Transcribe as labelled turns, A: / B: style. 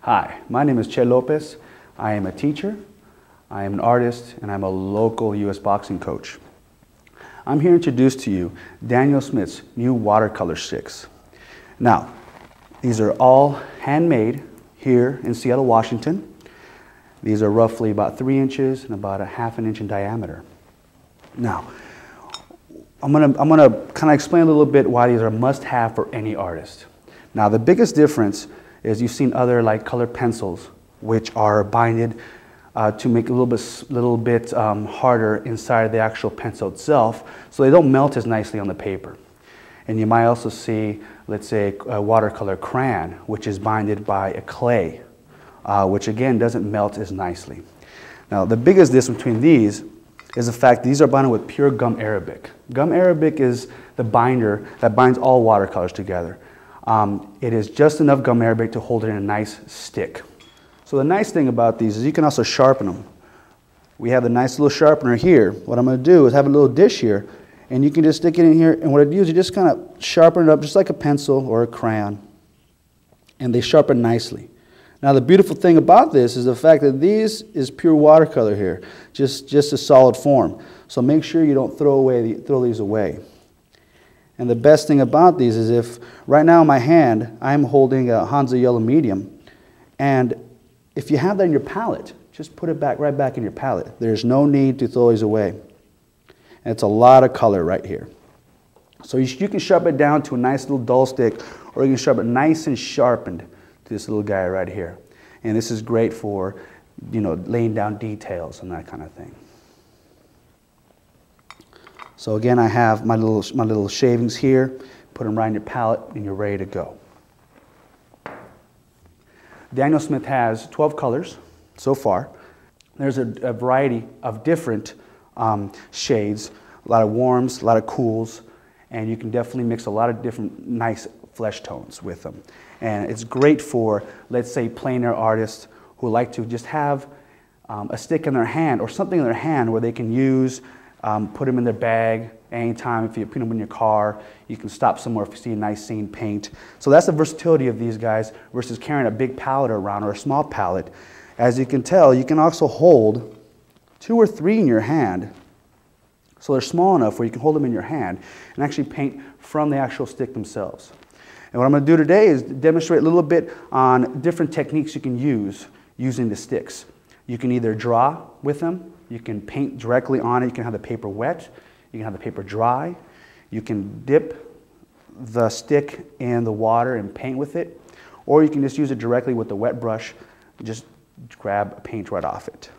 A: Hi, my name is Che Lopez. I am a teacher, I am an artist, and I'm a local U.S. boxing coach. I'm here to introduce to you Daniel Smith's new watercolor sticks. Now, these are all handmade here in Seattle, Washington. These are roughly about 3 inches and about a ½ inch in diameter. Now, I'm gonna kind of explain a little bit why these are a must-have for any artist. Now, the biggest difference is you've seen other like colored pencils, which are binded to make a little bit harder inside of the actual pencil itself, so they don't melt as nicely on the paper. And you might also see, let's say, a watercolor crayon, which is binded by a clay, which again doesn't melt as nicely. Now, the biggest difference between these is the fact these are binded with pure gum arabic. Gum arabic is the binder that binds all watercolors together. It is just enough gum arabic to hold it in a nice stick. So the nice thing about these is you can also sharpen them. We have the nice little sharpener here. What I'm going to do is have a little dish here, and you can just stick it in here, and what I do is you just kind of sharpen it up just like a pencil or a crayon, and they sharpen nicely. Now the beautiful thing about this is the fact that these is pure watercolor here, just a solid form. So make sure you don't throw these away. And the best thing about these is if right now in my hand I'm holding a Hansa Yellow Medium, and if you have that in your palette, just put it right back in your palette. There's no need to throw these away. And it's a lot of color right here. So you can sharpen it down to a nice little dull stick, or you can sharpen it nice and sharpened to this little guy right here. And this is great for, you know, laying down details and that kind of thing. So again, I have my little shavings here. Put them right in your palette and you're ready to go. Daniel Smith has 12 colors so far. There's a variety of different shades, a lot of warms, a lot of cools, and you can definitely mix a lot of different nice flesh tones with them. And it's great for, let's say, plein air artists who like to just have a stick in their hand or something in their hand where they can use, put them in their bag anytime. If you put them in your car, you can stop somewhere if you see a nice scene paint. So that's the versatility of these guys versus carrying a big palette around or a small palette. As you can tell, you can also hold 2 or 3 in your hand. So they're small enough where you can hold them in your hand and actually paint from the actual stick themselves. And what I'm going to do today is demonstrate a little bit on different techniques you can use using the sticks. You can either draw with them, you can paint directly on it, you can have the paper wet, you can have the paper dry, you can dip the stick in the water and paint with it, or you can just use it directly with the wet brush, just grab paint right off it.